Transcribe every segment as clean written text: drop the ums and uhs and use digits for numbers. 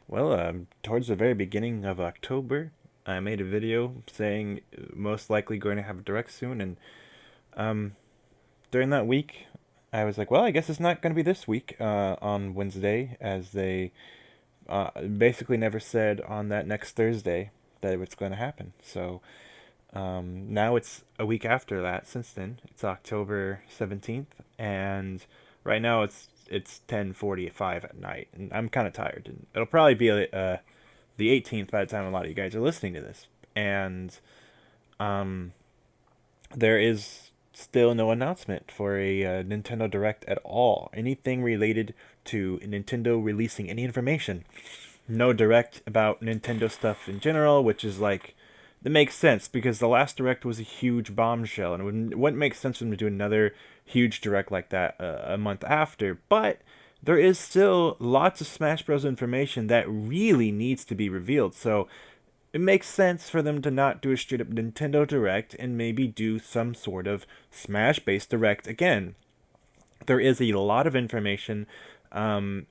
Well, towards the very beginning of October, I made a video saying most likely going to have a direct soon, and um, during that week, I was like, well, I guess it's not going to be this week on Wednesday, as they basically never said on that next Thursday that it was going to happen. So now it's a week after that. Since then, it's October 17th, and right now it's 10:45 at night, and I'm kind of tired. And it'll probably be the 18th by the time a lot of you guys are listening to this. And um, there is still no announcement for a Nintendo Direct at all. Anything related to Nintendo releasing any information. No Direct about Nintendo stuff in general, which is like, that makes sense because the last Direct was a huge bombshell, and it wouldn't make sense for them to do another huge Direct like that a month after. But there is still lots of Smash Bros. Information that really needs to be revealed. So it makes sense for them to not do a straight up Nintendo Direct and maybe do some sort of Smash based Direct again. There is a lot of information. Um,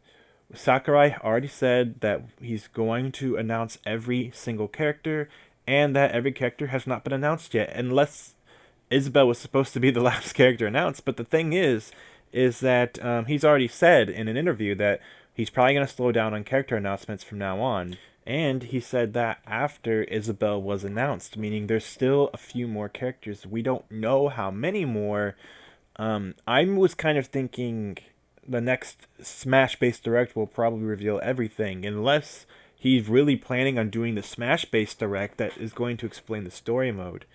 Sakurai already said that he's going to announce every single character, and that every character has not been announced yet, unless Isabelle was supposed to be the last character announced. But the thing is that he's already said in an interview that he's probably going to slow down on character announcements from now on. And he said that after Isabelle was announced, meaning there's still a few more characters. We don't know how many more. I was kind of thinking the next Smash based Direct will probably reveal everything, unless he's really planning on doing the Smash based Direct that is going to explain the story mode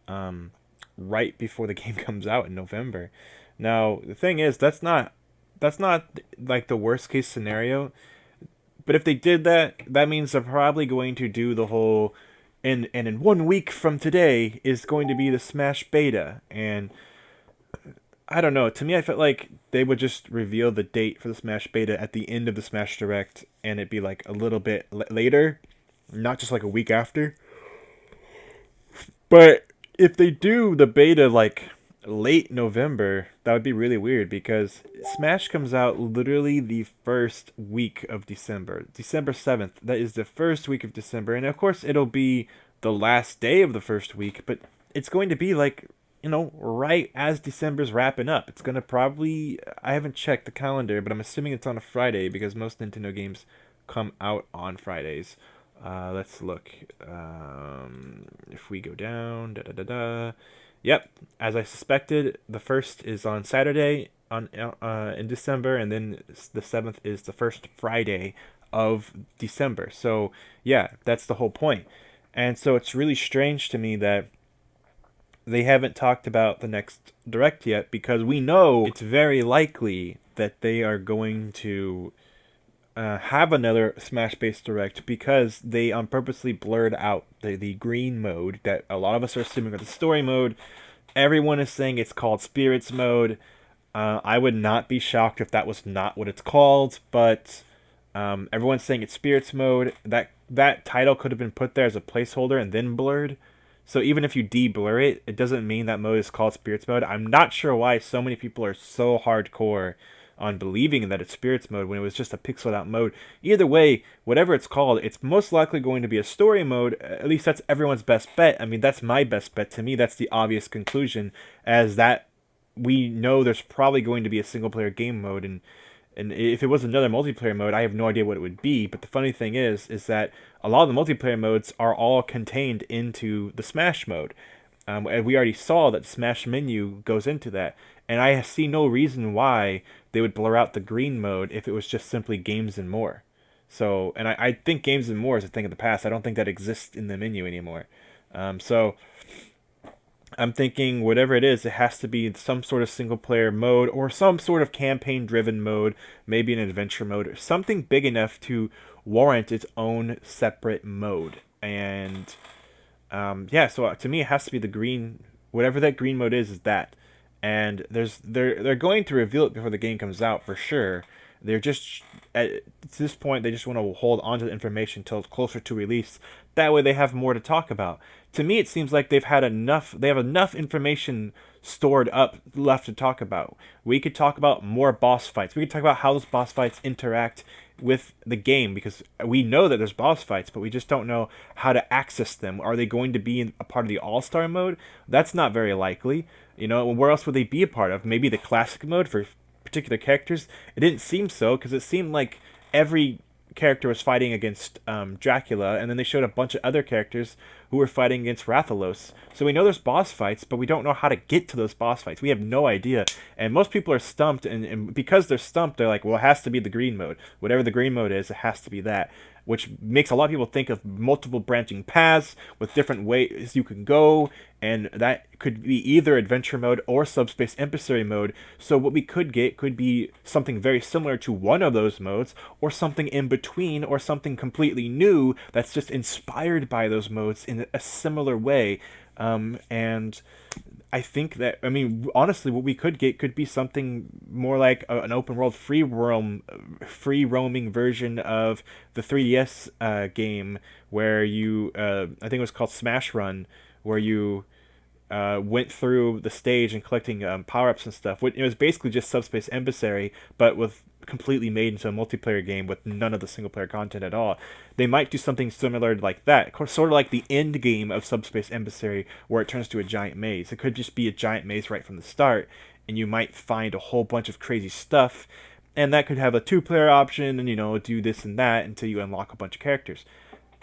um, right before the game comes out in November. Now, the thing is, that's not like the worst case scenario. But if they did that, that means they're probably going to do the whole, and in 1 week from today is going to be the Smash beta. And I don't know. To me, I felt like they would just reveal the date for the Smash beta at the end of the Smash Direct, and it'd be like a little bit later, not just like a week after. But if they do the beta like late November, that would be really weird because Smash comes out literally the first week of December. December 7th. That is the first week of December. And of course, it'll be the last day of the first week, but it's going to be like, right as December's wrapping up. It's going to probably, I haven't checked the calendar, but I'm assuming it's on a Friday because most Nintendo games come out on Fridays. Let's look. If we go down, da da da da. Yep, as I suspected, the first is on Saturday in December, and then the 7th is the first Friday of December. So yeah, that's the whole point. And so it's really strange to me that they haven't talked about the next direct yet, because we know it's very likely that they are going to have another Smash based Direct, because they purposely blurred out the green mode that a lot of us are assuming are the story mode. Everyone is saying it's called Spirits mode. I would not be shocked if that was not what it's called, but everyone's saying it's Spirits mode. That title could have been put there as a placeholder and then blurred. So even if you de-blur it, it doesn't mean that mode is called Spirits mode. I'm not sure why so many people are so hardcore on believing that it's Spirits mode when it was just a pixeled out mode. Either way, whatever it's called, it's most likely going to be a story mode. At least that's everyone's best bet. I mean, that's my best bet. To me, that's the obvious conclusion, as that we know there's probably going to be a single player game mode, and if it was another multiplayer mode, I have no idea what it would be. But the funny thing is that a lot of the multiplayer modes are all contained into the Smash mode. And we already saw that the Smash menu goes into that. And I see no reason why they would blur out the green mode if it was just simply Games and More. So, and I think Games and More is a thing of the past. I don't think that exists in the menu anymore. So I'm thinking whatever it is, it has to be some sort of single player mode or some sort of campaign driven mode, maybe an adventure mode, or something big enough to warrant its own separate mode. And yeah, so to me, it has to be the green, whatever that green mode is that. And they're going to reveal it before the game comes out for sure. They're just at this point they just want to hold on to the information until it's closer to release. That way they have more to talk about. To me, it seems like they've had enough. They have enough information stored up left to talk about. We could talk about more boss fights. We could talk about how those boss fights interact with the game, because we know that there's boss fights, but we just don't know how to access them. Are they going to be in a part of the all-star mode? That's not very likely. Where else would they be a part of? Maybe the classic mode for particular characters? It didn't seem so, because it seemed like every character was fighting against Dracula, and then they showed a bunch of other characters who were fighting against Rathalos. So we know there's boss fights, but we don't know how to get to those boss fights. We have no idea. And most people are stumped, and because they're stumped, they're like, well, it has to be the green mode. Whatever the green mode is, it has to be that. Which makes a lot of people think of multiple branching paths with different ways you can go, and that could be either adventure mode or subspace emissary mode. So what we could get could be something very similar to one of those modes, or something in between, or something completely new that's just inspired by those modes in a similar way. And I think that, I mean, honestly, what we could get could be something more like an open world free roaming version of the 3DS game, where I think it was called Smash Run, where you went through the stage and collecting power ups and stuff. It was basically just Subspace Emissary, but with completely made into a multiplayer game with none of the single player content at all. They might do something similar like that, sort of like the end game of Subspace Emissary, where it turns to a giant maze. It could just be a giant maze right from the start, and you might find a whole bunch of crazy stuff, and that could have a 2-player option, and do this and that until you unlock a bunch of characters.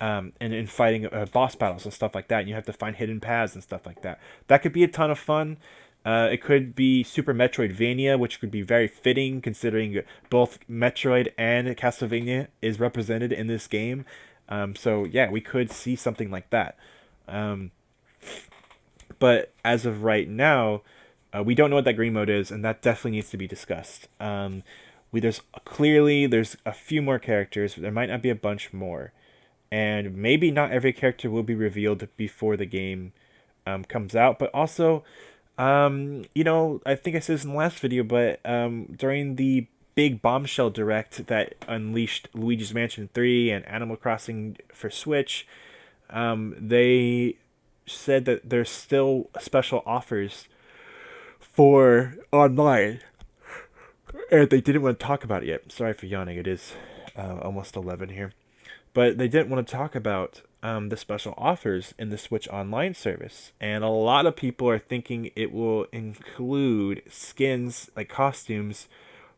And in fighting boss battles and stuff like that, and you have to find hidden paths and stuff like that. That could be a ton of fun. It could be Super Metroidvania, which could be very fitting considering both Metroid and Castlevania is represented in this game. So yeah, we could see something like that. But as of right now, we don't know what that green mode is, and that definitely needs to be discussed. There's a few more characters. There might not be a bunch more, and maybe not every character will be revealed before the game comes out. But also, I think I said this in the last video, but during the big bombshell direct that unleashed Luigi's Mansion 3 and Animal Crossing for Switch, they said that there's still special offers for online, and they didn't want to talk about it yet. Sorry for yawning. It is almost 11 here. But they didn't want to talk about the special offers in the Switch Online service. And a lot of people are thinking it will include skins, like costumes,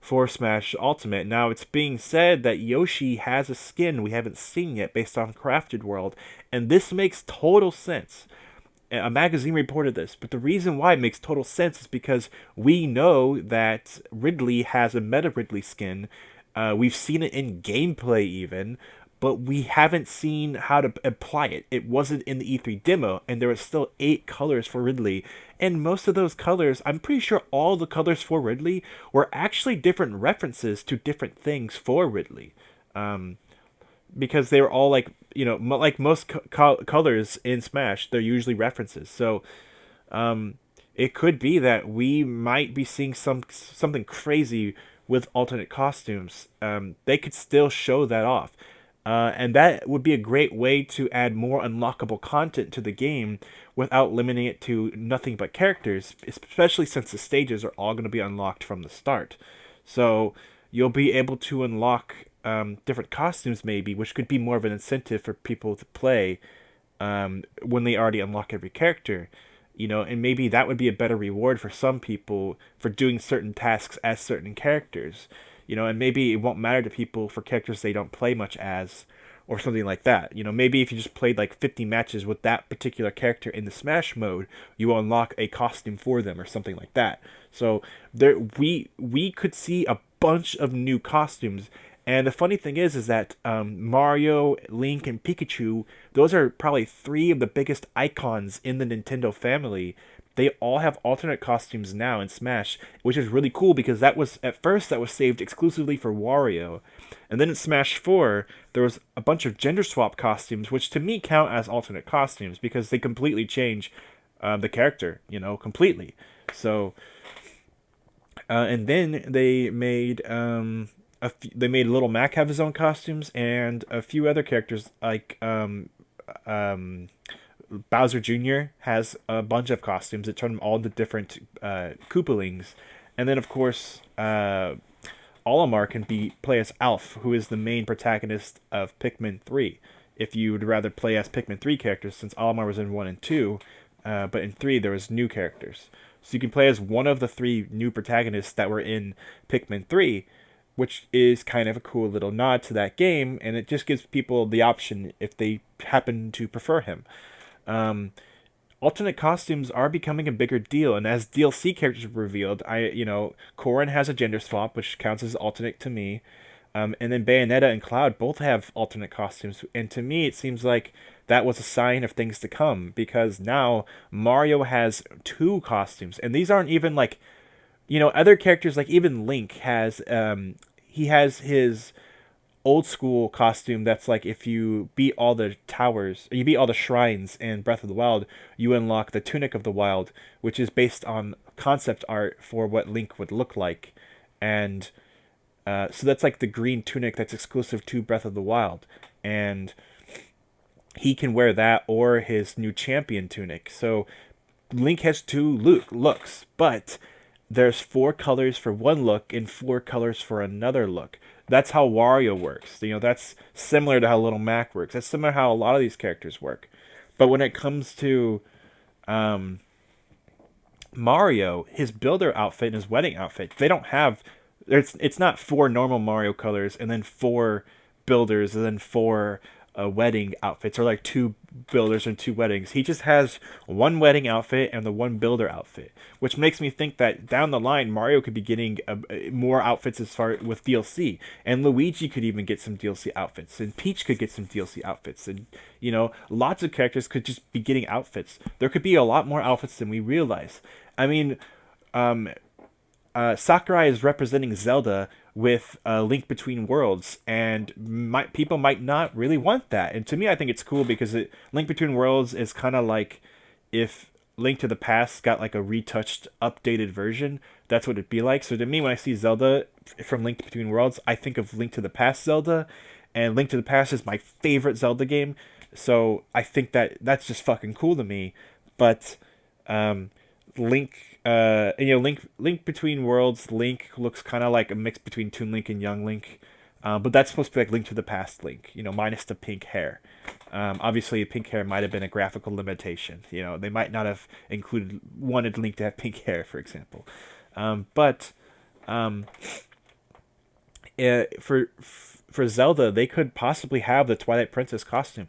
for Smash Ultimate. Now, it's being said that Yoshi has a skin we haven't seen yet based on Crafted World. And this makes total sense. A magazine reported this, but the reason why it makes total sense is because we know that Ridley has a Meta Ridley skin. We've seen it in gameplay even, but we haven't seen how to apply it. It wasn't in the E3 demo, and there was still 8 colors for Ridley. And most of those colors, I'm pretty sure all the colors for Ridley were actually different references to different things for Ridley. Because they were all like, like most colors in Smash, they're usually references. So it could be that we might be seeing something crazy with alternate costumes. They could still show that off. And that would be a great way to add more unlockable content to the game without limiting it to nothing but characters, especially since the stages are all going to be unlocked from the start. So you'll be able to unlock different costumes maybe, which could be more of an incentive for people to play when they already unlock every character. And maybe that would be a better reward for some people for doing certain tasks as certain characters. And maybe it won't matter to people for characters they don't play much as, or something like that. Maybe if you just played like 50 matches with that particular character in the Smash mode, you will unlock a costume for them or something like that. So we could see a bunch of new costumes. And the funny thing is that Mario, Link, and Pikachu, those are probably 3 of the biggest icons in the Nintendo family. They all have alternate costumes now in Smash, which is really cool because at first that was saved exclusively for Wario. And then in Smash 4, there was a bunch of gender swap costumes, which to me count as alternate costumes because they completely change the character, completely. So, and then they made Little Mac have his own costumes, and a few other characters like Bowser Jr. has a bunch of costumes that turn them all into different Koopalings. And then, of course, Olimar can play as Alf, who is the main protagonist of Pikmin 3. If you would rather play as Pikmin 3 characters, since Olimar was in 1 and 2, but in 3 there was new characters. So you can play as one of the 3 new protagonists that were in Pikmin 3, which is kind of a cool little nod to that game, and it just gives people the option if they happen to prefer him. Um, Alternate costumes are becoming a bigger deal, and as DLC characters were revealed, Corrin has a gender swap, which counts as alternate to me. And then Bayonetta and Cloud both have alternate costumes, and to me it seems like that was a sign of things to come, because now Mario has 2 costumes, and these aren't even like, other characters, like even Link has, he has his old school costume that's like if you beat all the towers, you beat all the shrines in Breath of the Wild, you unlock the Tunic of the Wild, which is based on concept art for what Link would look like. And so that's like the green tunic that's exclusive to Breath of the Wild. And he can wear that or his new champion tunic. So Link has 2 looks, but there's 4 colors for one look and 4 colors for another look. That's how Wario works. That's similar to how Little Mac works. That's similar to how a lot of these characters work. But when it comes to Mario, his builder outfit and his wedding outfit, they don't have. It's not 4 normal Mario colors and then 4 builders and then 4 wedding outfits, or like 2 builders and 2 weddings. He just has 1 wedding outfit and the 1 builder outfit, which makes me think that down the line Mario could be getting more outfits as far with DLC, and Luigi could even get some DLC outfits, and Peach could get some DLC outfits, and lots of characters could just be getting outfits. There could be a lot more outfits than we realize. I mean, Sakurai is representing Zelda with Link Between Worlds, and people might not really want that. And to me, I think it's cool because Link Between Worlds is kind of like if Link to the Past got like a retouched, updated version. That's what it'd be like. So to me, when I see Zelda from Link Between Worlds, I think of Link to the Past Zelda, and Link to the Past is my favorite Zelda game. So I think that's just fucking cool to me. But Link, Link Between Worlds, Link looks kind of like a mix between Toon Link and Young Link, but that's supposed to be like Link to the Past Link, minus the pink hair. Obviously, pink hair might have been a graphical limitation. They might not have wanted Link to have pink hair, for example. But for Zelda, they could possibly have the Twilight Princess costume.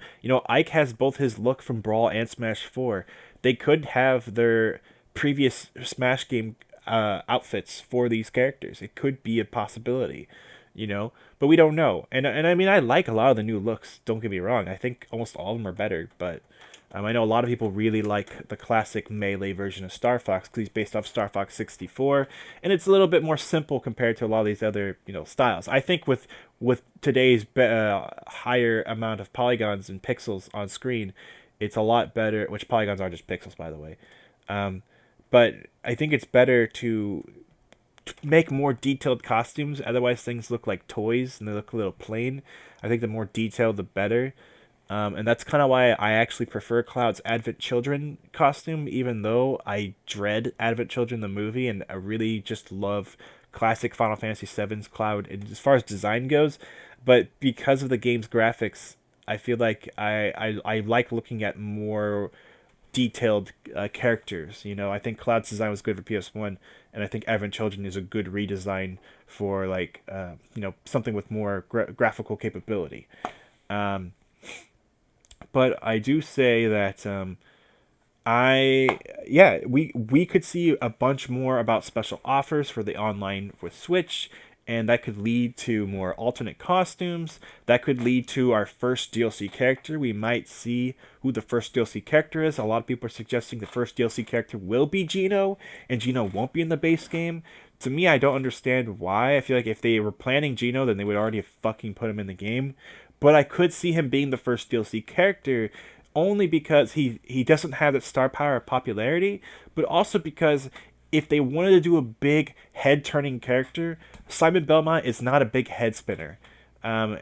Ike has both his look from Brawl and Smash 4. They could have their previous Smash game outfits for these characters. It could be a possibility, but we don't know. And I mean, I like a lot of the new looks. Don't get me wrong. I think almost all of them are better, but I know a lot of people really like the classic Melee version of Star Fox because he's based off Star Fox 64, and it's a little bit more simple compared to a lot of these other styles. I think with today's higher amount of polygons and pixels on screen, it's a lot better. Which polygons are just pixels, by the way. But I think it's better to make more detailed costumes. Otherwise, things look like toys and they look a little plain. I think the more detailed, the better. And that's kind of why I actually prefer Cloud's Advent Children costume, even though I dread Advent Children the movie, and I really just love classic Final Fantasy VII's Cloud as far as design goes. But because of the game's graphics, I feel like I like looking at more detailed characters. I think Cloud's design was good for PS1, and I think Advent Children is a good redesign for something with more graphical capability. But I do say that we could see a bunch more about special offers for the online with Switch, and that could lead to more alternate costumes. That could lead to our first DLC character. We might see who the first DLC character is. A lot of people are suggesting the first DLC character will be Geno, and Geno won't be in the base game. To me, I don't understand why. I feel like if they were planning Geno, then they would already have fucking put him in the game. But I could see him being the first DLC character only because he doesn't have that star power of popularity, but also because if they wanted to do a big head-turning character, Simon Belmont is not a big head spinner.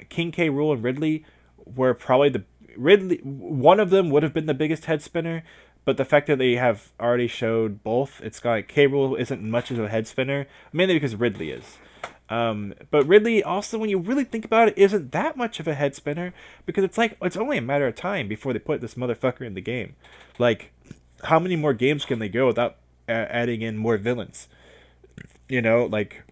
King K. Rool and Ridley were probably one of them would have been the biggest head spinner, but the fact that they have already showed both, it's got like K. Rool isn't much of a head spinner, mainly because Ridley is. But Ridley, also, when you really think about it, isn't that much of a head spinner because it's like it's only a matter of time before they put this motherfucker in the game. Like, how many more games can they go without adding in more villains? Like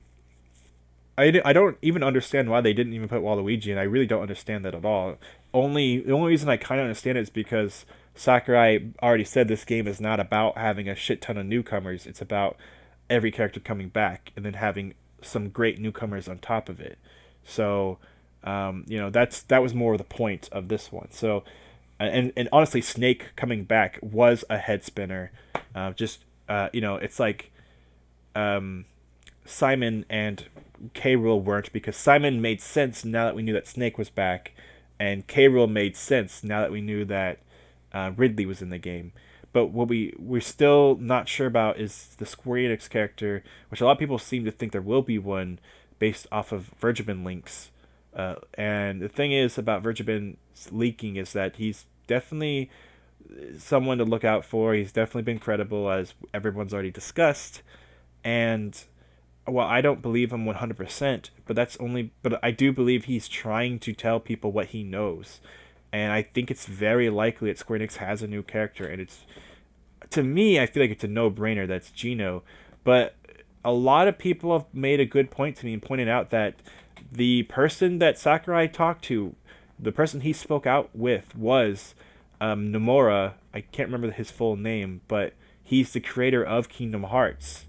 I don't even understand why they didn't even put Waluigi, and I really don't understand that at all. The only reason I kind of understand it is because Sakurai already said this game is not about having a shit ton of newcomers. It's about every character coming back and then having some great newcomers on top of it. So, that was more the point of this one. So, and honestly, Snake coming back was a head spinner. It's like um, Simon and K. Rool weren't, because Simon made sense now that we knew that Snake was back, and K. Rool made sense now that we knew that Ridley was in the game. But what we're still not sure about is the Square Enix character, which a lot of people seem to think there will be one based off of Vergeben links. And the thing is about Vergeben leaking is that he's definitely someone to look out for. He's definitely been credible, as everyone's already discussed. And well, I don't believe him 100%, but I do believe he's trying to tell people what he knows. And I think it's very likely that Square Enix has a new character, and to me, I feel like it's a no-brainer that's Geno. But a lot of people have made a good point to me and pointed out that the person that Sakurai talked to, the person he spoke out with, was Nomura. I can't remember his full name, but he's the creator of Kingdom Hearts.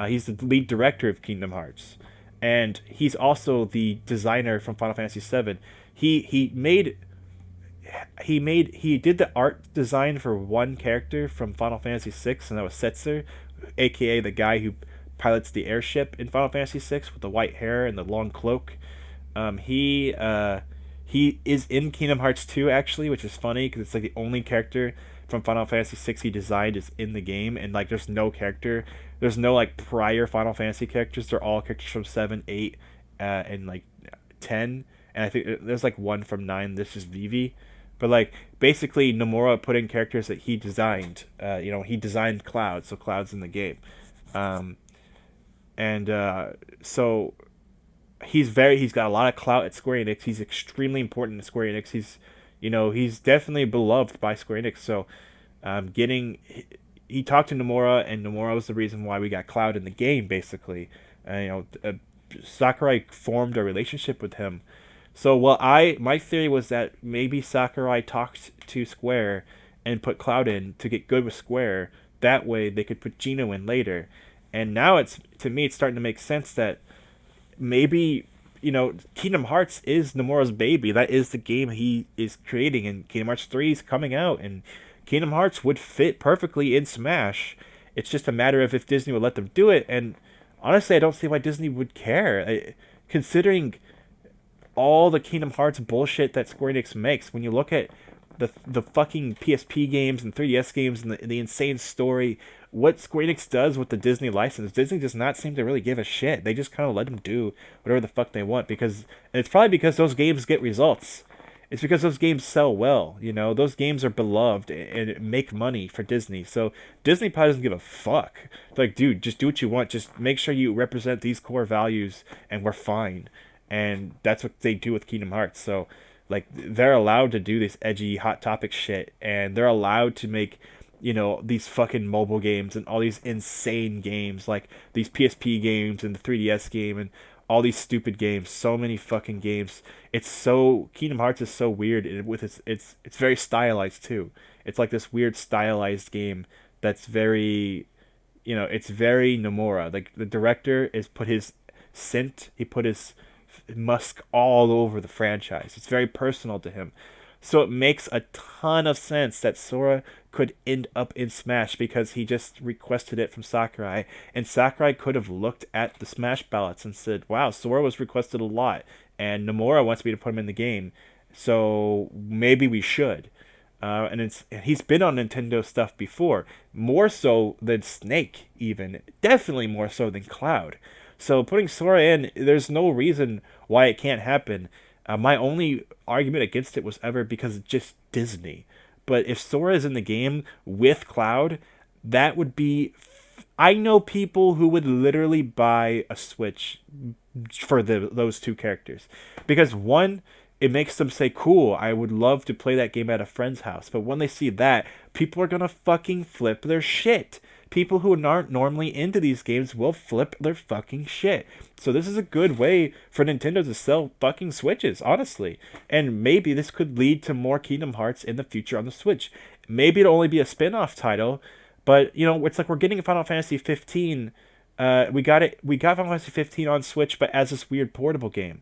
He's the lead director of Kingdom Hearts, and he's also the designer from Final Fantasy VII. He did the art design for one character from Final Fantasy VI, and that was Setzer, aka the guy who pilots the airship in Final Fantasy VI with the white hair and the long cloak. He is in Kingdom Hearts 2 actually, which is funny because it's like the only character from Final Fantasy VI he designed is in the game, and like there's no like prior Final Fantasy characters. They're all characters from 7, 8, and like 10, and I think there's like one from 9. This is Vivi. But like basically Nomura put in characters that he designed. He designed Cloud, so Cloud's in the game. So he's got a lot of clout at Square Enix. He's extremely important to Square Enix. He's definitely beloved by Square Enix. So he talked to Nomura, and Nomura was the reason why we got Cloud in the game. Basically, Sakurai formed a relationship with him. So my theory was that maybe Sakurai talked to Square and put Cloud in to get good with Square. That way they could put Geno in later. And now it's starting to make sense that maybe Kingdom Hearts is Nomura's baby. That is the game he is creating, and Kingdom Hearts 3 is coming out, and Kingdom Hearts would fit perfectly in Smash. It's just a matter of if Disney would let them do it, and honestly, I don't see why Disney would care. Considering all the Kingdom Hearts bullshit that Square Enix makes, when you look at the fucking PSP games and 3DS games and the insane story, what Square Enix does with the Disney license, Disney does not seem to really give a shit. They just kind of let them do whatever the fuck they want, and it's probably because those games get results. It's because those games sell well. Those games are beloved and make money for Disney. So Disney probably doesn't give a fuck. It's like, dude, just do what you want. Just make sure you represent these core values, and we're fine. And that's what they do with Kingdom Hearts. So, like, they're allowed to do this edgy hot topic shit, and they're allowed to make these fucking mobile games and all these insane games, like these PSP games and the 3DS game and all these stupid games. So many fucking games. Kingdom Hearts is so weird, and with it's very stylized too. It's like this weird stylized game that's very, it's very Nomura. Like, the director is put his scent, he put his musk all over the franchise. It's very personal to him. So it makes a ton of sense that Sora could end up in Smash because he just requested it from Sakurai. And Sakurai could have looked at the Smash ballots and said, wow, Sora was requested a lot, and Nomura wants me to put him in the game, so maybe we should. And he's been on Nintendo stuff before, more so than Snake even. Definitely more so than Cloud. So putting Sora in, there's no reason why it can't happen. My only argument against it was ever because it's just Disney. But if Sora is in the game with Cloud, that would be I know people who would literally buy a Switch for those two characters, because one, it makes them say, "Cool, I would love to play that game at a friend's house." But when they see that, people are gonna fucking flip their shit. People who aren't normally into these games will flip their fucking shit. So this is a good way for Nintendo to sell fucking Switches, honestly. And maybe this could lead to more Kingdom Hearts in the future on the Switch. Maybe it'll only be a spin-off title, but it's like we're getting Final Fantasy 15. We got it. We got Final Fantasy 15 on Switch, but as this weird portable game.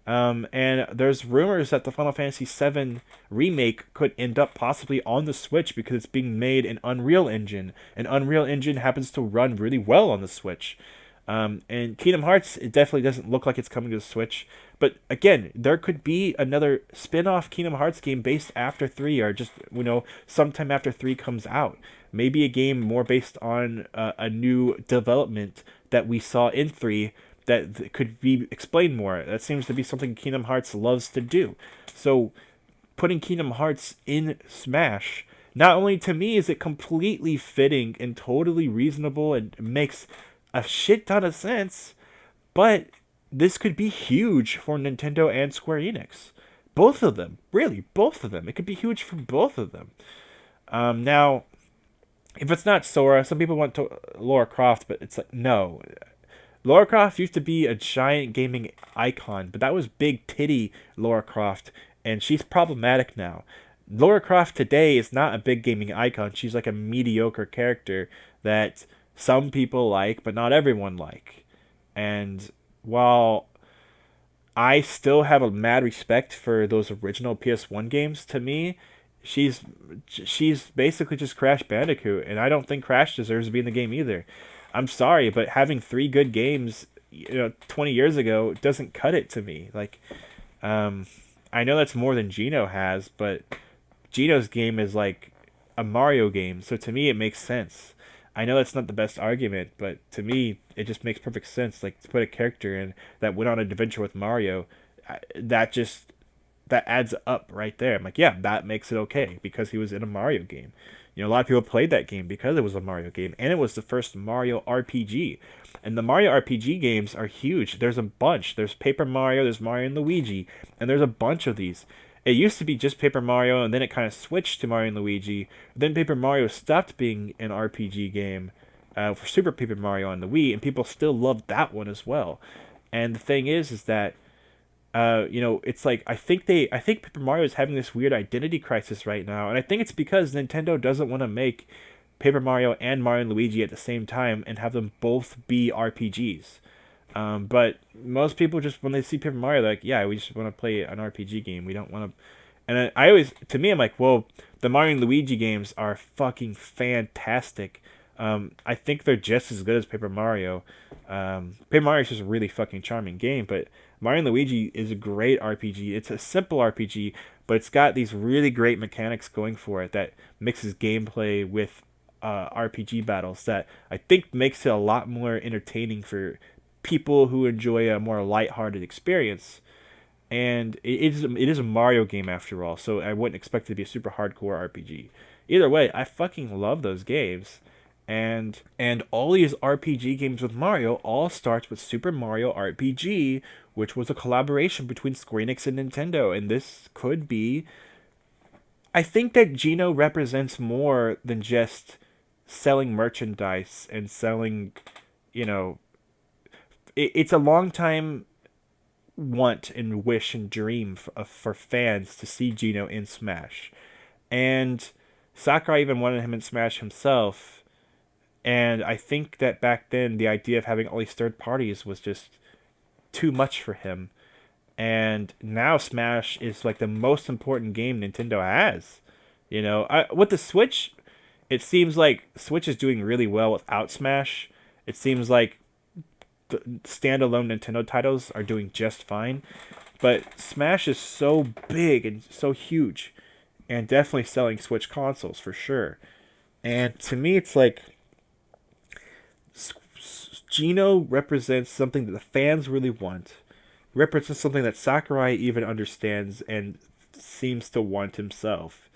And there's rumors that the Final Fantasy VII remake could end up possibly on the Switch because it's being made in Unreal Engine, and Unreal Engine happens to run really well on the Switch. And Kingdom Hearts, it definitely doesn't look like it's coming to the Switch. But again, there could be another spin-off Kingdom Hearts game based after 3, or just, sometime after 3 comes out. Maybe a game more based on a new development that we saw in 3 that could be explained more. That seems to be something Kingdom Hearts loves to do. So putting Kingdom Hearts in Smash, not only to me is it completely fitting and totally reasonable and makes a shit ton of sense, but this could be huge for Nintendo and Square Enix. Both of them. Really, both of them. It could be huge for both of them. Now, if it's not Sora, some people want to Lara Croft, but it's like, no. Lara Croft used to be a giant gaming icon, but that was big titty Lara Croft, and she's problematic now. Lara Croft today is not a big gaming icon. She's like a mediocre character that some people like, but not everyone like. And while I still have a mad respect for those original PS1 games, to me, she's basically just Crash Bandicoot, and I don't think Crash deserves to be in the game either. I'm sorry, but having 3 good games, 20 years ago doesn't cut it to me. Like, I know that's more than Geno has, but Geno's game is like a Mario game, so to me it makes sense. I know that's not the best argument, but to me it just makes perfect sense. Like, to put a character in that went on an adventure with Mario, that adds up right there. I'm like, yeah, that makes it okay because he was in a Mario game. A lot of people played that game because it was a Mario game, and it was the first Mario RPG. And the Mario RPG games are huge. There's a bunch. There's Paper Mario, there's Mario and Luigi, and there's a bunch of these. It used to be just Paper Mario, and then it kind of switched to Mario and Luigi. Then Paper Mario stopped being an RPG game for Super Paper Mario on the Wii, and people still loved that one as well. And the thing is that it's like I think Paper Mario is having this weird identity crisis right now, and I think it's because Nintendo doesn't want to make Paper Mario and Mario and Luigi at the same time and have them both be RPGs. But most people just, when they see Paper Mario, they're like, yeah, we just want to play an RPG game. We don't want to. And I always, to me, I'm like, well, the Mario and Luigi games are fucking fantastic. I think they're just as good as Paper Mario. Paper Mario is just a really fucking charming game, but Mario and Luigi is a great RPG. It's a simple RPG, but it's got these really great mechanics going for it that mixes gameplay with RPG battles that I think makes it a lot more entertaining for people who enjoy a more lighthearted experience. And it is a Mario game after all, so I wouldn't expect it to be a super hardcore RPG. Either way, I fucking love those games. And all these RPG games with Mario all starts with Super Mario RPG, which was a collaboration between Square Enix and Nintendo. And this could be... I think that Geno represents more than just selling merchandise and selling, it's a long time want and wish and dream for fans to see Geno in Smash. And Sakurai even wanted him in Smash himself. And I think that back then, the idea of having all these third parties was just too much for him. And now Smash is like the most important game Nintendo has. With the Switch, it seems like Switch is doing really well without Smash. It seems like the standalone Nintendo titles are doing just fine. But Smash is so big and so huge. And definitely selling Switch consoles for sure. And to me, it's like... Geno represents something that the fans really want. Represents something that Sakurai even understands and seems to want himself.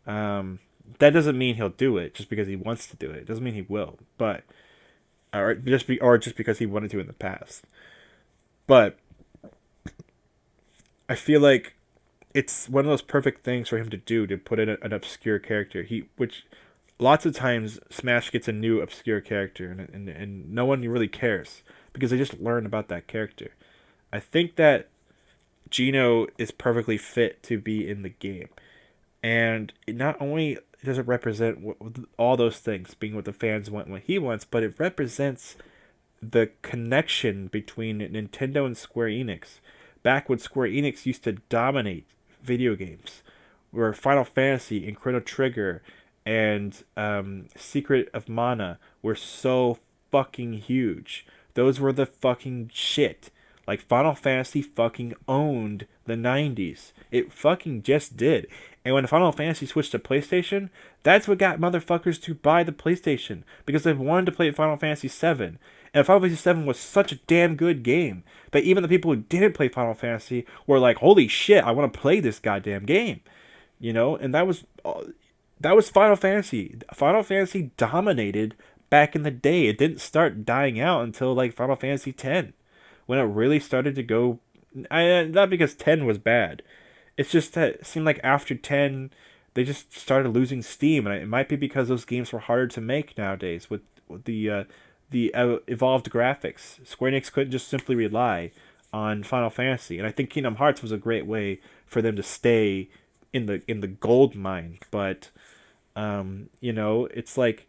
That doesn't mean he'll do it just because he wants to do it. It doesn't mean he will. But or just because he wanted to in the past. But I feel like it's one of those perfect things for him to do, to put in an obscure character. Which lots of times Smash gets a new obscure character, and no one really cares because they just learn about that character. I think that Gino is perfectly fit to be in the game, and it not only does it represent all those things, being what the fans want, what he wants, but it represents the connection between Nintendo and Square Enix. Back when Square Enix used to dominate video games, where Final Fantasy and Chrono Trigger and Secret of Mana were so fucking huge. Those were the fucking shit. Like Final Fantasy fucking owned the 90s. It fucking just did. And when Final Fantasy switched to PlayStation, that's what got motherfuckers to buy the PlayStation because they wanted to play Final Fantasy 7. And Final Fantasy 7 was such a damn good game that even the people who didn't play Final Fantasy were like, "Holy shit, I want to play this goddamn game." You know, and that was Final Fantasy. Final Fantasy dominated back in the day. It didn't start dying out until like Final Fantasy 10 when it really started to go. Not because 10 was bad. It's just that it seemed like after 10 they just started losing steam, and it might be because those games were harder to make nowadays with the evolved graphics. Square Enix couldn't just simply rely on Final Fantasy, and I think Kingdom Hearts was a great way for them to stay in the gold mine. But you know, it's like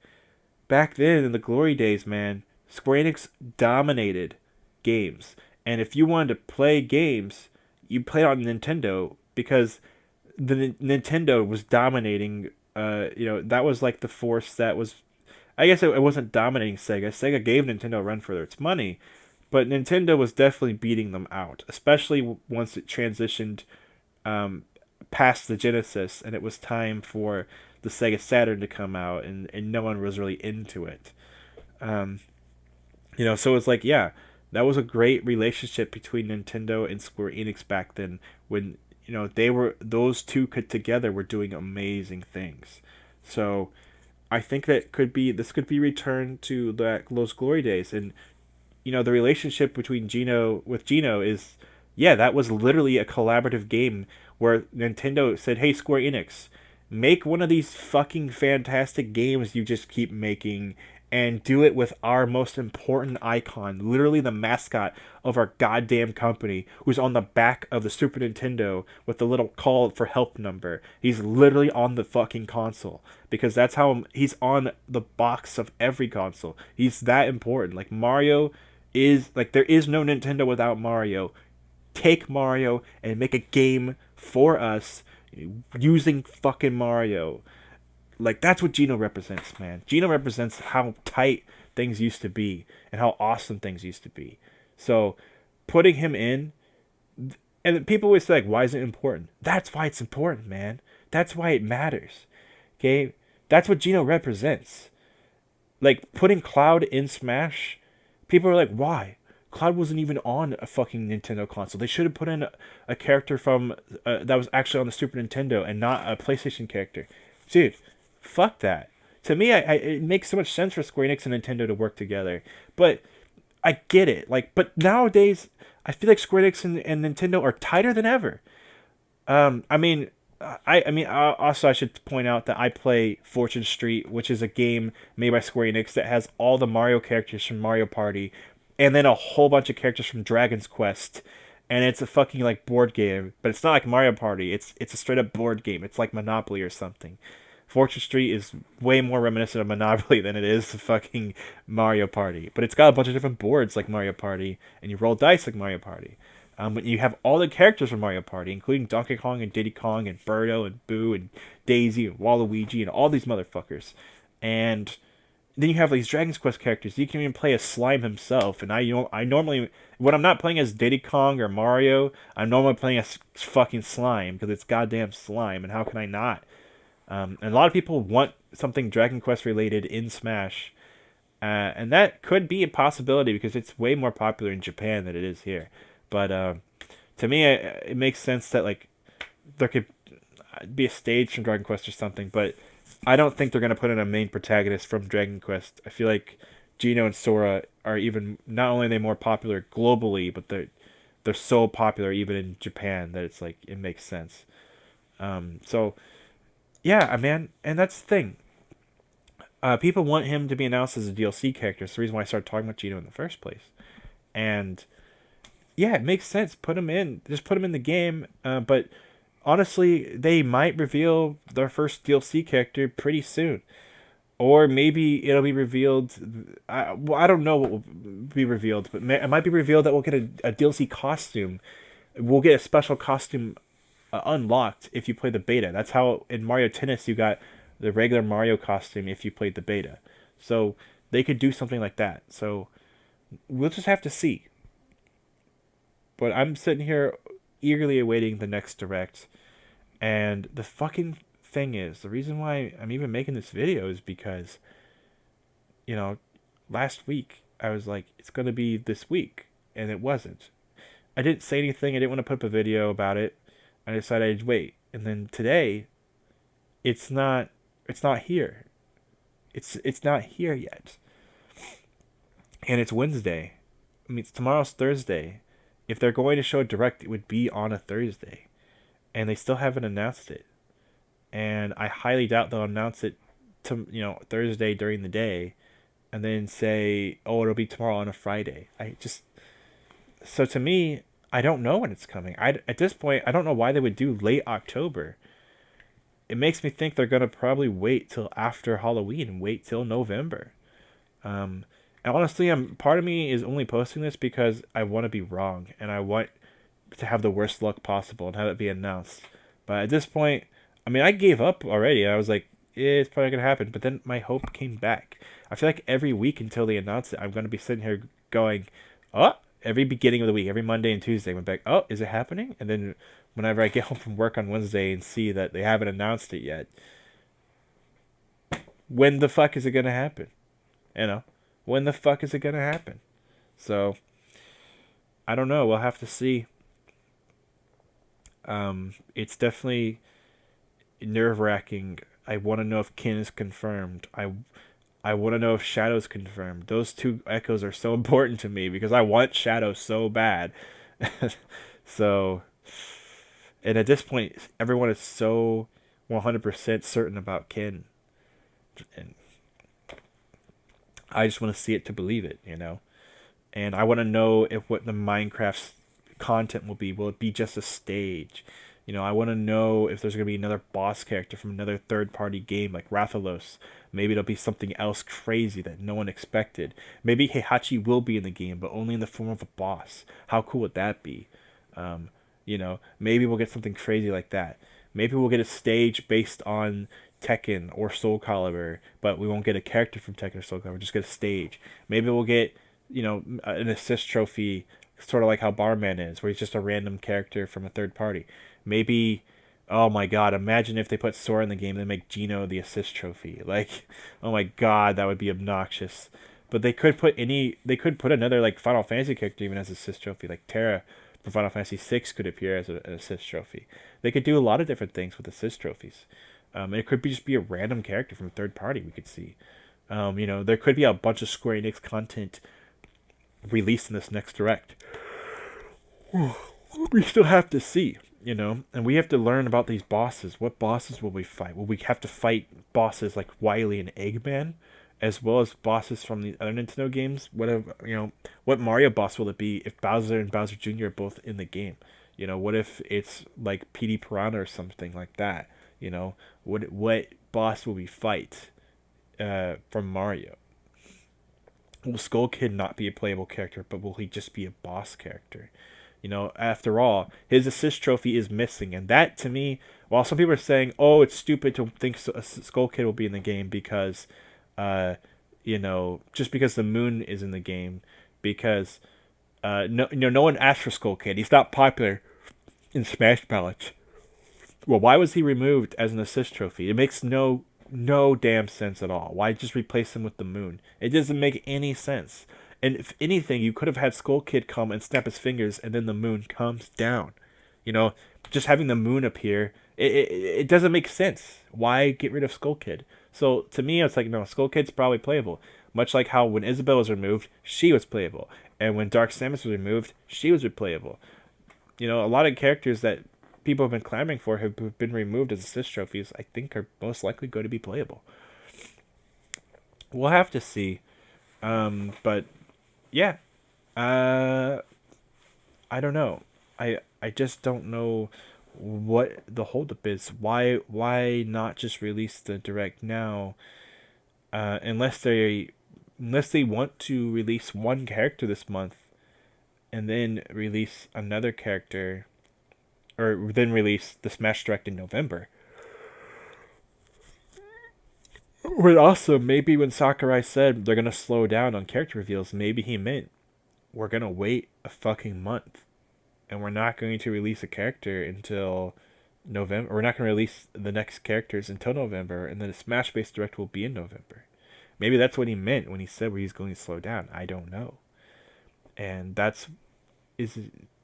back then in the glory days, man, Square Enix dominated games, and if you wanted to play games, you played on Nintendo because Nintendo was dominating. You know, that was like the force that was. I guess it wasn't dominating Sega. Sega gave Nintendo a run for its money, but Nintendo was definitely beating them out, especially once it transitioned past the Genesis and it was time for the Sega Saturn to come out, and no one was really into it. Um, you know, so it's like, yeah, that was a great relationship between Nintendo and Square Enix back then when, you know, those two could together were doing amazing things. So I think that this could be returned to those glory days, and you know the relationship between Gino is, yeah, that was literally a collaborative game where Nintendo said, "Hey, Square Enix, make one of these fucking fantastic games you just keep making, and do it with our most important icon, literally the mascot of our goddamn company, who's on the back of the Super Nintendo with the little call for help number. He's literally on the fucking console because that's how he's on the box of every console. He's that important. Like Mario is like there is no Nintendo without Mario. Take Mario and make a game for us using fucking Mario." Like that's what Gino represents, man. Gino represents how tight things used to be and how awesome things used to be. So putting him in, and people always say like, why is it important? That's why it's important, man. That's why it matters. Okay? That's what Gino represents. Like putting Cloud in Smash, people are like, why? Cloud wasn't even on a fucking Nintendo console. They should have put in a character from that was actually on the Super Nintendo and not a PlayStation character. Dude, fuck that. To me, it makes so much sense for Square Enix and Nintendo to work together. But I get it. Like, but nowadays, I feel like Square Enix and Nintendo are tighter than ever. I mean, also I should point out that I play Fortune Street, which is a game made by Square Enix that has all the Mario characters from Mario Party, and then a whole bunch of characters from Dragon's Quest, and it's a fucking like board game, but it's not like Mario Party. It's a straight up board game. It's like Monopoly or something. Fortune Street is way more reminiscent of Monopoly than it is to fucking Mario Party. But it's got a bunch of different boards like Mario Party, and you roll dice like Mario Party. But you have all the characters from Mario Party, including Donkey Kong and Diddy Kong and Birdo and Boo and Daisy and Waluigi and all these motherfuckers. And then you have these Dragon's Quest characters. You can even play as Slime himself. And I normally, when I'm not playing as Diddy Kong or Mario, I'm normally playing as fucking Slime because it's goddamn Slime. And how can I not? And a lot of people want something Dragon Quest related in Smash. And that could be a possibility because it's way more popular in Japan than it is here. But to me, it makes sense that like there could be a stage from Dragon Quest or something. But I don't think they're gonna put in a main protagonist from Dragon Quest. I feel like Gino and Sora are even, not only are they more popular globally, but they're so popular even in Japan that it's like it makes sense. So yeah, man, and that's the thing. People want him to be announced as a DLC character. It's the reason why I started talking about Gino in the first place. And yeah, it makes sense. Put him in. Just put him in the game. But honestly, they might reveal their first DLC character pretty soon. Or maybe it'll be revealed. I don't know what will be revealed, but it might be revealed that we'll get a DLC costume. We'll get a special costume unlocked if you play the beta. That's how in Mario Tennis you got the regular Mario costume if you played the beta. So they could do something like that. So we'll just have to see. But I'm sitting here eagerly awaiting the next direct. And the fucking thing is, the reason why I'm even making this video is because, you know, last week I was like, it's going to be this week. And it wasn't. I didn't say anything. I didn't want to put up a video about it. I decided I'd wait. And then today, it's not here. It's not here yet. And it's Wednesday. I mean, tomorrow's Thursday. If they're going to show a direct, it would be on a Thursday. And they still haven't announced it. And I highly doubt they'll announce it to, Thursday during the day and then say, oh, it'll be tomorrow on a Friday. So to me, I don't know when it's coming. At this point, I don't know why they would do late October. It makes me think they're going to probably wait till after Halloween and wait till November. And honestly, part of me is only posting this because I want to be wrong and I want to have the worst luck possible and have it be announced. But at this point, I mean, I gave up already. I was like, it's probably going to happen. But then my hope came back. I feel like every week until they announce it, I'm going to be sitting here going, oh, every beginning of the week, every Monday and Tuesday, I'm like, oh, is it happening? And then whenever I get home from work on Wednesday and see that they haven't announced it yet, when the fuck is it going to happen? When the fuck is it going to happen? So, I don't know. We'll have to see. It's definitely nerve-wracking. I want to know if Kin is confirmed. I want to know if Shadow's confirmed. Those two echoes are so important to me because I want Shadow so bad. So, and at this point, everyone is so 100% certain about Kin. And I just want to see it to believe it, And I want to know if what the Minecraft content will be. Will it be just a stage? I want to know if there's going to be another boss character from another third-party game like Rathalos. Maybe it'll be something else crazy that no one expected. Maybe Heihachi will be in the game, but only in the form of a boss. How cool would that be? Maybe we'll get something crazy like that. Maybe we'll get a stage based on Tekken or Soul Calibur, but we won't get a character from Tekken or Soul Calibur. We'll just get a stage. Maybe we'll get, an assist trophy, sort of like how Barman is, where he's just a random character from a third party. Maybe, oh my god, imagine if they put Sora in the game and they make Gino the assist trophy. Like, oh my god, that would be obnoxious. But they could put another like Final Fantasy character even as assist trophy, like Terra from Final Fantasy VI could appear as an assist trophy. They could do a lot of different things with assist trophies. It could just be a random character from a third party we could see. There could be a bunch of Square Enix content released in this next direct. We still have to see, and we have to learn about these bosses. What bosses will we fight? Will we have to fight bosses like Wily and Eggman, as well as bosses from the other Nintendo games? What Mario boss will it be if Bowser and Bowser Jr. are both in the game? What if it's like Petey Piranha or something like that? What boss will we fight from Mario? Will Skull Kid not be a playable character, but will he just be a boss character? After all, his assist trophy is missing, and that to me, while some people are saying, "Oh, it's stupid to think Skull Kid will be in the game because, just because the moon is in the game, because no one asked for Skull Kid. He's not popular in Smash ballots. Well, why was he removed as an assist trophy? It makes no damn sense at all. Why just replace him with the moon? It doesn't make any sense. And if anything, you could have had Skull Kid come and snap his fingers, and then the moon comes down. Just having the moon appear It doesn't make sense. Why get rid of Skull Kid? So to me, it's like, no, Skull Kid's probably playable. Much like how when Isabel was removed, she was playable, and when Dark Samus was removed, she was replayable. You know, a lot of characters that people have been clamoring for have been removed as assist trophies. I think are most likely going to be playable. We'll have to see. But yeah, uh, I don't know. I just don't know what the holdup is. Why not just release the direct now? Unless they want to release one character this month and then release another character, or then release the Smash Direct in November. But also, maybe when Sakurai said they're gonna slow down on character reveals, maybe he meant we're gonna wait a fucking month and we're not going to release a character until November. We're not going to release the next characters until November, and then the Smash Base Direct will be in November. Maybe that's what he meant when he said where he's going to slow down. I don't know, and is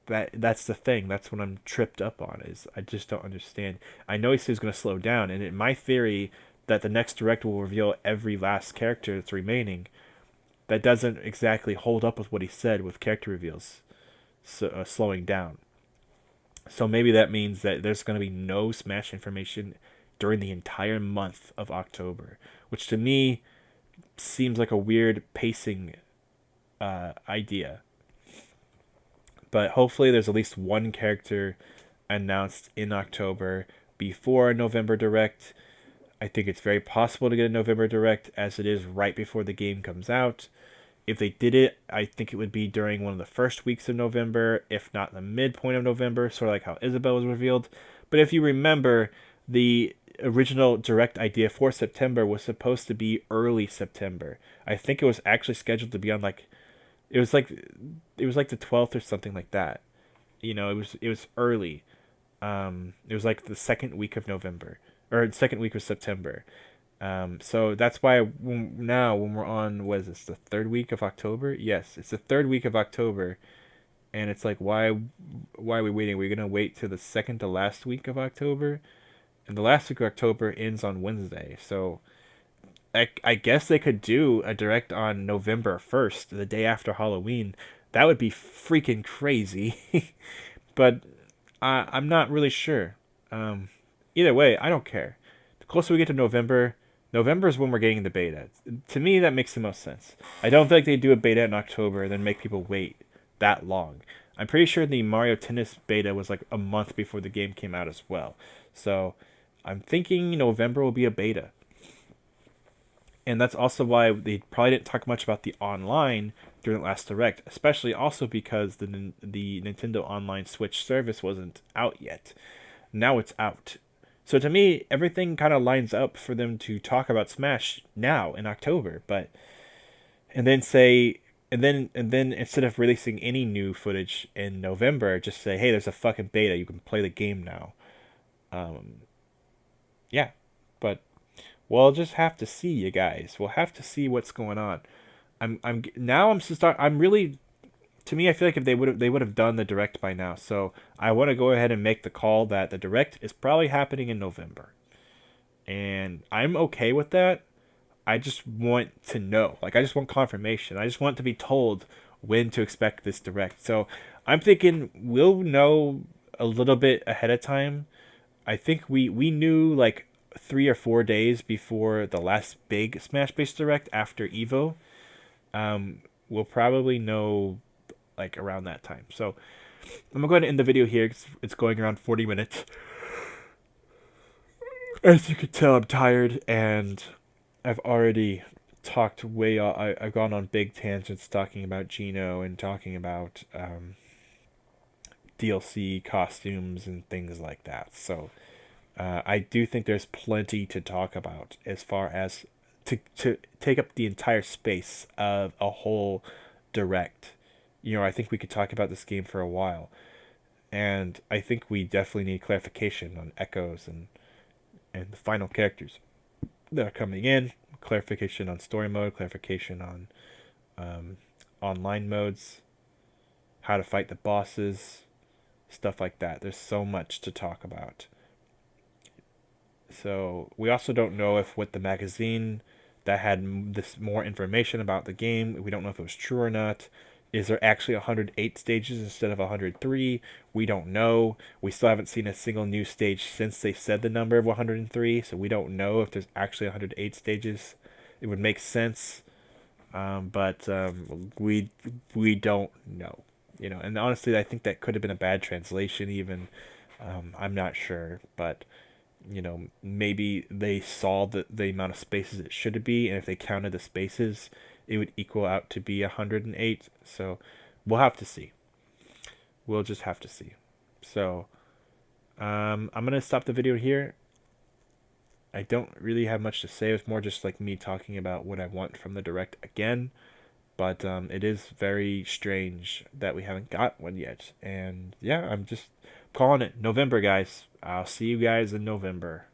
that's the thing. That's what I'm tripped up on. Is I just don't understand. I know he says he's going to slow down, and in my theory that the next direct will reveal every last character that's remaining. That doesn't exactly hold up with what he said with character reveals slowing down. So maybe that means that there's going to be no Smash information during the entire month of October, which to me seems like a weird pacing idea. But hopefully, there's at least one character announced in October before a November Direct. I think it's very possible to get a November Direct as it is right before the game comes out. If they did it, I think it would be during one of the first weeks of November, if not the midpoint of November, sort of like how Isabel was revealed. But if you remember, the original direct idea for September was supposed to be early September. I think it was actually scheduled to be on it was like the 12th or something like that. You know, it was early. It was like the second week of November or second week of September. So that's why now when we're on, what is this, the third week of October? Yes, it's the third week of October, and it's like, why are we waiting? We're gonna wait till the second to last week of October, and the last week of October ends on Wednesday. So I guess they could do a direct on November 1st, the day after Halloween. That would be freaking crazy, but I'm not really sure. Either way, I don't care. The closer we get to November, November is when we're getting the beta. To me, that makes the most sense. I don't think they do a beta in October and then make people wait that long. I'm pretty sure the Mario Tennis beta was like a month before the game came out as well. So I'm thinking November will be a beta. And that's also why they probably didn't talk much about the online during the last direct, especially also because the Nintendo Online Switch service wasn't out yet. Now it's out. So to me, everything kind of lines up for them to talk about Smash now in October, but and then say and then instead of releasing any new footage in November, just say, "Hey, there's a fucking beta. You can play the game now." Um, yeah, but we'll just have to see, you guys. We'll have to see what's going on. I'm really, to me, I feel like if they would have done the direct by now. So I want to go ahead and make the call that the direct is probably happening in November, and I'm okay with that. I just want to know. Like, I just want confirmation. I just want to be told when to expect this direct. So I'm thinking we'll know a little bit ahead of time. I think we knew like 3 or 4 days before the last big Smash Base Direct after Evo. We'll probably know like around that time. So I'm gonna go ahead and end the video here. It's going around 40 minutes. As you can tell, I'm tired and I've already talked I've gone on big tangents talking about Geno and talking about DLC costumes and things like that. So I do think there's plenty to talk about as far as to take up the entire space of a whole direct. You know, I think we could talk about this game for a while, and I think we definitely need clarification on echoes and the final characters that are coming in. Clarification on story mode, clarification on online modes, how to fight the bosses, stuff like that. There's so much to talk about. So we also don't know if with the magazine that had this more information about the game, we don't know if it was true or not. Is there actually 108 stages instead of 103? We don't know. We still haven't seen a single new stage since they said the number of 103, so we don't know if there's actually 108 stages. It would make sense, but we don't know. And honestly, I think that could have been a bad translation. Even I'm not sure, but maybe they saw the amount of spaces it should be, and if they counted the spaces, it would equal out to be 108. So we'll have to see. We'll just have to see. So I'm gonna stop the video here. I don't really have much to say. It's more just like me talking about what I want from the direct again. But it is very strange that we haven't got one yet. And yeah, I'm just calling it November, guys. I'll see you guys in November.